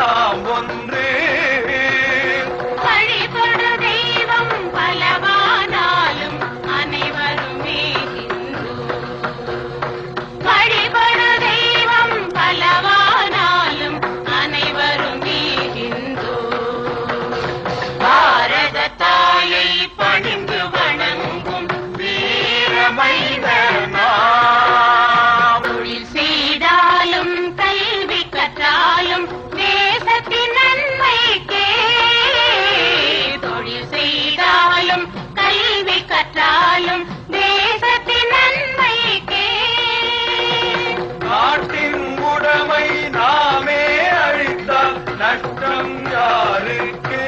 நாம் ஒன்று. வழிபடு தெய்வம் பலவானாலும் அனைவருமே ஹிந்து. வழிபடு தெய்வம் பலவானாலும் அனைவருமே ஹிந்து. பாரத தாயை பணிந்து வணங்கும் வீரமைந்தர் நாம். தொழில் செய்தாலும் கல்வி கற்றாலும் தேசத்தின் நன்மைக்கே. தொழில் செய்தாலும் கல்வி கற்றாலும் தேசத்தின் நன்மைக்கே. நாட்டின் உடைமை நாமே அழித்தால் நஷ்டம் யாருக்கு?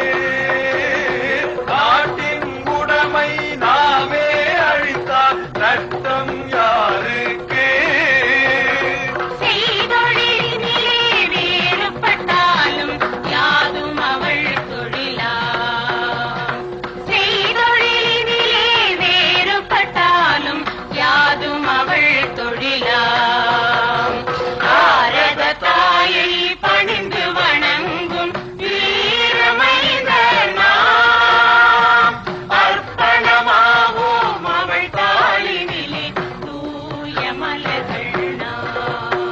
நாட்டின் உடைமை நாமே அழித்தால் நஷ்டம் யாருக்கு? செய்தொழிலினிலே வேறுபட்டாலும் யாதும் அவள் தொழிலாம். செய்தொழிலினிலே வேறுபட்டாலும் யாதும் அவள் தொழிலாம். பாரத தாயை பணிந்து வணங்கும் வீரமைந்தர் நாம். அர்ப்பணமாவோம் அவள் தாளினிலே தூய மலர்கள் நாம்.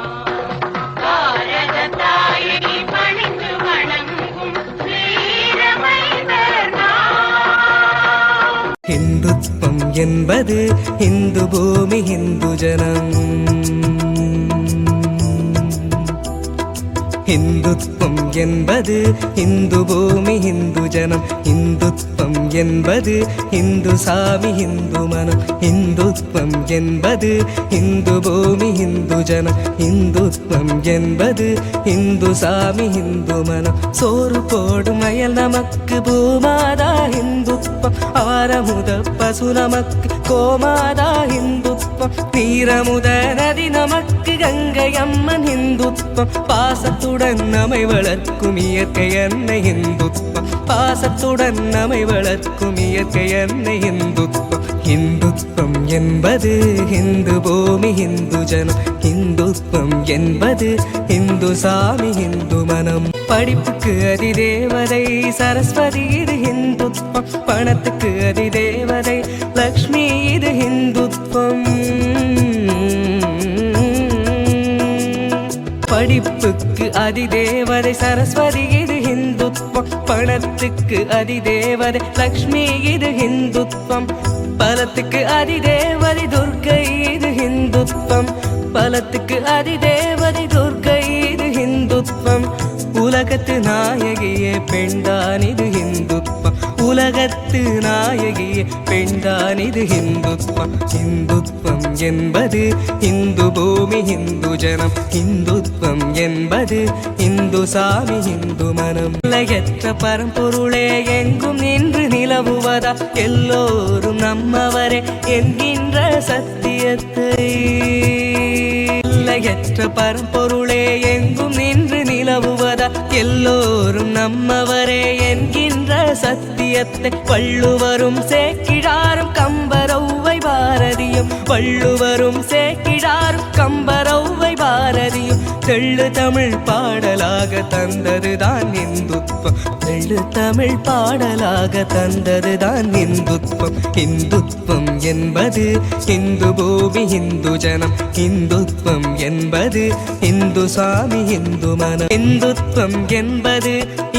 பாரத தாயை பணிந்து வணங்கும் வீரமைந்தர் நாம். ஹிந்துத்வம் என்பது இந்து பூமி ஹிந்து ஜனம். ஹிந்துத்வம் என்பது இந்து பூமி ஹிந்து ஜனம். இந்துத்வம் என்பது இந்து சாமி ஹிந்து மனம். இந்துத்வம் என்பது இந்து பூமி ஹிந்து ஜனம். இந்துத்வம் என்பது இந்து சாமி ஹிந்து மனம். சோறு போடும் அயல் நமக்கு பூமாதா ஹிந்துத்வம். ஆரமுத பசு நமக்கு கோமாதா ஹிந்துத்வம். நீரமுத நதி நமக்கு கங்கை அம்மன் ஹிந்துத்வம். பாசத்துடன் நம்மை வளர்க்கும் இயற்கை அன்னை ஹிந்துத்வம். பாசத்துடன் நம்மை வளர்க்கும் இயற்கை அன்னை ஹிந்துத்வம். ஹிந்துத்வம் என்பது இந்து பூமி ஹிந்து ஜனம். ஹிந்துத்வம் என்பது இந்து சாமி ஹிந்து மனம். படிப்புக்கு அதிதேவதை சரஸ்வதி இது ஹிந்துத்வம். பணத்துக்கு அதிதேவதை லக்ஷ்மி இது ஹிந்துத்வம். படிப்புக்கு அதிதேவதை சரஸ்வதி இது ஹிந்துத்வம். பணத்துக்கு அதிதேவதை லக்ஷ்மி இது ஹிந்துத்வம். பலத்துக்கு அதிதேவதை துர்க்கை இது ஹிந்துத்வம். பலத்துக்கு அதிதேவதை துர்க்கை இது ஹிந்துத்வம். உலகத்து நாயகியே பெண்தான் இது ஹிந்துத்வம். உலகத்து நாயகியே பெண்தான் இது ஹிந்துத்வம். ஹிந்துத்வம் என்பது இந்து பூமி ஹிந்து ஜனம். ஹிந்துத்வம் என்பது இந்து சாமி ஹிந்து மனம். நிலையற்ற பரம்பொருளே எங்கும் நின்று நிலவுவதா எல்லோரும் நம்மவரே என்கின்ற சத்தியத்தை. நிலையற்ற பரம்பொருளே எங்கும் நின்று நிலவுவதா எல்லோரும் நம்மவரே என்கின்ற சத்தியத்தை. வள்ளுவரும் சேக்கிழாரும் கம்பரௌவை பாரதியும். வள்ளுவரும் சேக்கிழாரும் கம்பரௌவை பாரதியும் தெள்ளு தமிழ் பாடலாக தந்ததுதான் இந்துத்வம். தெள்ளு தமிழ் பாடலாக தந்ததுதான் இந்துத்வம். இந்துத்வம் என்பது இந்து பூமி இந்து ஜனம். இந்துத்வம் என்பது இந்து சாமி இந்து மனம். இந்துத்வம் என்பது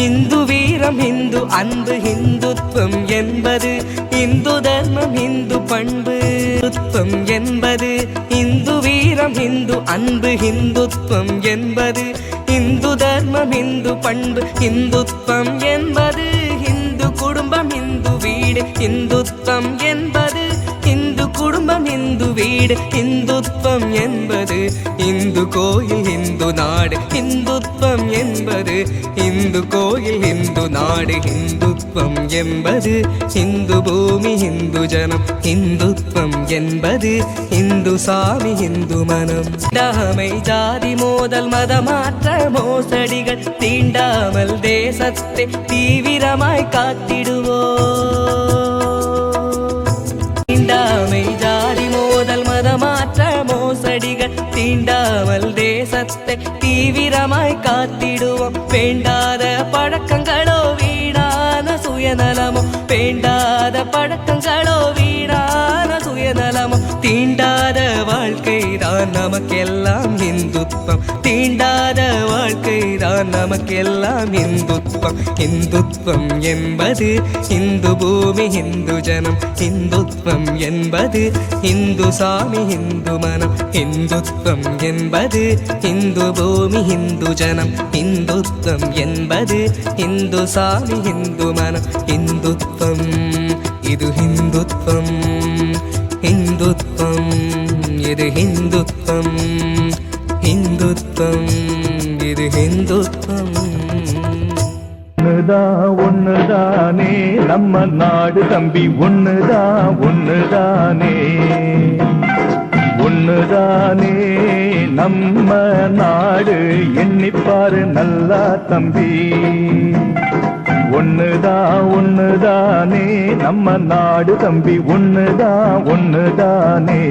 இந்து வீரம் இந்து அன்பு. இந்துத்வம் என்பது இந்து தர்மம் இந்து பண்பு. இந்துத்வம் என்பது இந்து வீரம் இந்து அன்பு. இந்துத்வம் என்பது இந்து தர்மம் இந்து பண்பு. இந்துத்வம் என்பது இந்து குடும்பம் இந்து வீடு. இந்துத்வம் என்பது இந்து குடும்பம் இந்து வீடு. இந்துத்வம் என்பது இந்து கோயில் இந்து நாடு. இந்துத்வம் என்பது இந்து கோயில் இந்து நாடு. இந்துத்வம் என்பது இந்து பூமி இந்து ஜனம். இந்துத்வம் என்பது இந்து சாமி இந்து மனம். தீண்டாமை ஜாதி மோதல் மதமாற்ற மோசடிகள் தீண்டாமல் தேசத்தை தீவிரமாய் காத்திடுவோம். தீண்டாமை ஜாதி மோதல் மதமாற்ற மோசடிகள் தீண்டாமல் தேசத்தை தீவிரமாய் காத்திடுவோம். வேண்டாத பழக்கங்களோ வீணான சுயநலமோ, வேண்டாத பழக்கங்களோ வீணான சுயநலமோ, தீண்டாத வாழ்க்கை தான் நமக்கெல்லாம் இந்துத்வம், தீண்டாத வாழ்க்கை தான் நமக்கெல்லாம் இந்துத்வம். இந்துத்வம் என்பது இந்து பூமி இந்து ஜனம், இந்துத்வம் என்பது இந்து சாமி இந்து மனம், இந்துத்வம் என்பது இந்து பூமி இந்து ஜனம், இந்துத்வம் என்பது இந்து சாமி இந்து மனம், இந்துத்வம் இது ஹிந்துத்வம், இந்துத்வம் இது ஹிந்துத்வம், இந்துத்வம் இது ஹிந்துத்வம். ஒண்ணுதானே நம்ம நாடு தம்பி, ஒண்ணுதானே, ஒண்ணுதானே நம்ம நாடு, எண்ணிப்பாரு நல்லா தம்பி. ஒண்ணுதானே நம்ம நாடு தம்பி, ஒண்ணுதானே,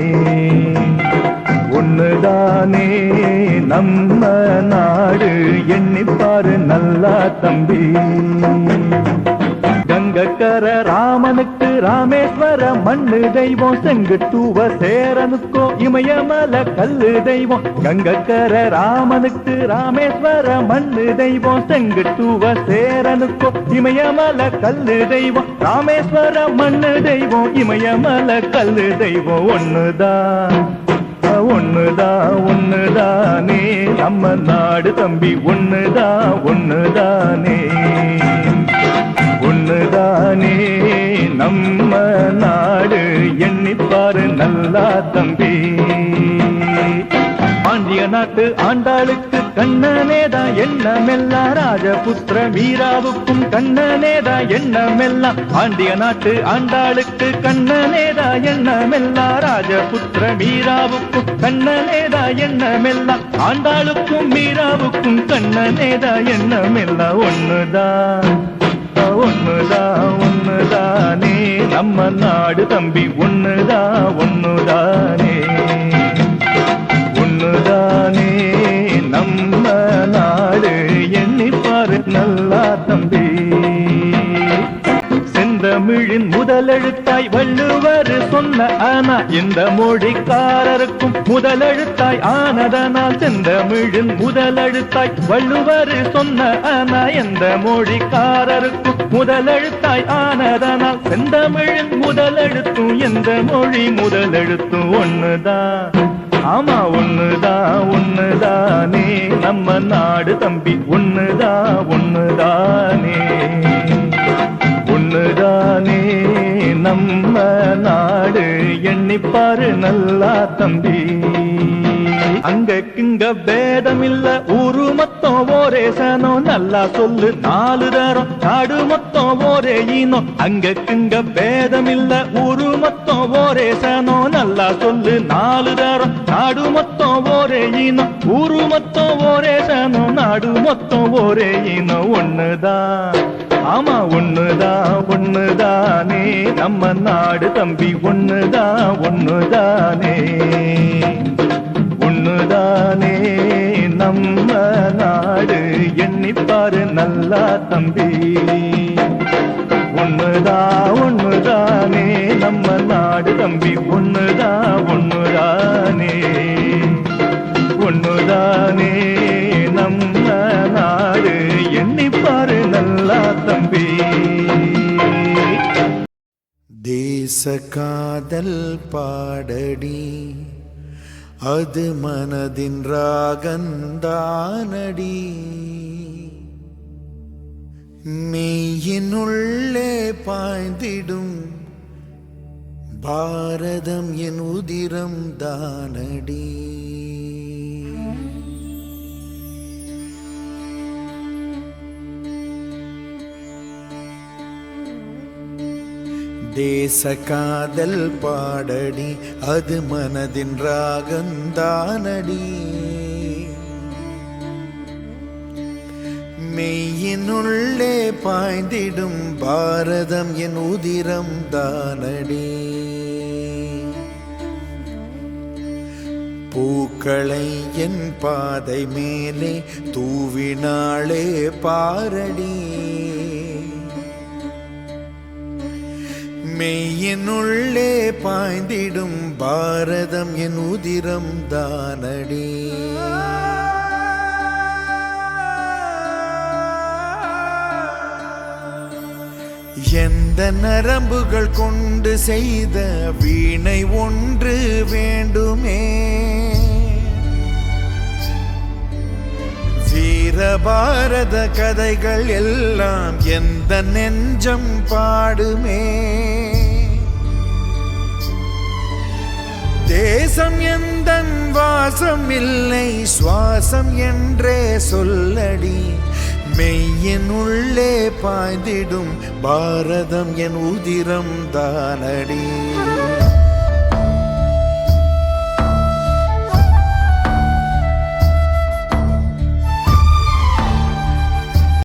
ஒண்ணுதானே நம்ம நாடு, எண்ணிப்பாரு நல்லா தம்பி. கங்கக்கர ராமனுக்கு ராமேஸ்வர மண்ணு தெய்வம், செங்குட்டுவ சேரனுக்கோ இமயமல கல்லு தெய்வம். கங்கக்கர ராமனுக்கு ராமேஸ்வர மண்ணு தெய்வம், செங்குட்டுவ சேரனுக்கோ இமயமல கல்லு தெய்வம். ராமேஸ்வர மண்ணு தெய்வம், இமயமல கல்லு தெய்வம். ஒண்ணுதானே நம்ம நாடு தம்பி, ஒண்ணுதானே, ஒண்ணுதானே நம்ம நாடு, எண்ணிப்பாரு நல்லா தம்பி. பாண்டிய நாட்டு ஆண்டாளுக்கு கண்ணனேதான் எண்ணமெல்லாம், ராஜபுத்திர மீராவுக்கும் கண்ணனேதான் எண்ணமெல்லாம். பாண்டிய நாட்டு ஆண்டாளுக்கு கண்ணனேதான் எண்ணமெல்லாம், ராஜபுத்திர மீராவுக்கும் கண்ணனேதான் எண்ணமெல்லாம். ஆண்டாளுக்கும் மீராவுக்கும் கண்ணனேதான் எண்ணமெல்லாம். ஒண்ணுதானே நம்ம நாடு தம்பி, ஒண்ணுதானே, ஒண்ணுதானே நம்ம நாடு, எண்ணிப்பாரு நல்லா தம்பி. செந்தமிழின் முதலெழுத்தாய் வள்ளுவர் சொன்ன ஆனா, எந்த மொழிக்காரருக்கும் முதலெழுத்தாய் ஆனதனால். செந்தமிழின் முதலெழுத்தாய் வள்ளுவர் சொன்ன ஆனா, எந்த மொழிக்காரருக்கும் முதலெழுத்தாய் ஆனதனால். செந்தமிழின் முதலெழுத்தும் எந்த மொழி முதலெழுத்தும் ஒண்ணுதான். ஆமா ஒண்ணுதானே நம்ம நாடு தம்பி, ஒண்ணுதானே, ஒண்ணுதானே நம்ம நாடு, எண்ணிப்பாரு நல்லா தம்பி. அங்கக்கிங்க பேதமில்ல, ஊரு மொத்தம் ஒரே சனம், நல்லா சொல்லு 4 தரம் நாடு மொத்தம் ஒரே ஈனம். அங்கக்கிங்க பேதமில்ல, ஊரு மொத்தம் ஒரே சனம், நல்லா சொல்லு 4 தரம் நாடு மொத்தம் ஒரே ஈனம். ஊரு மொத்தம் ஒரே சனம், நாடு மொத்தம் ஒரே ஈனம். ஒண்ணுதான், ஆமா ஒண்ணுதானே நம்ம நாடு தம்பி, ஒண்ணுதானே, ஒண்ணுதானே நம்ம நாடு, எண்ணிப்பாரு நல்லா தம்பி. ஒண்ணுதானே நம்ம நாடு தம்பி, ஒண்ணுதானே, ஒண்ணுதானே நம்ம நாடு, எண்ணிப்பாரு நல்லா தம்பி. தேச காதல் பாடடி, அது மனதின் ராகந்தானடி. மெய்யினுள்ளே பாய்ந்திடும் பாரதம் என் உதிரம் தானடி. தேச காதல் பாடடி, அது மனதின் ராகந்தானடி. மெய்யினுள்ளே பாய்ந்திடும் பாரதம் என் உதிரம் தானடி. பூக்க பூக்களை என் பாதை மேலே தூவினாளே பாரடி. மெய்யினுள்ளே பாய்ந்திடும் பாரதம் என் உதிரம் தானடி. எந்த நரம்புகள் கொண்டு செய்த வீணை ஒன்று வேண்டுமே, வீரபாரத கதைகள் எல்லாம் எந்த நெஞ்சம் பாடுமே. தேசம் எந்தன் வாசம் இல்லை சுவாசம் என்றே சொல்லடி. மெய்யின் உள்ளே பாய்ந்திடும் பாரதம் என் உதிரம் தானடி.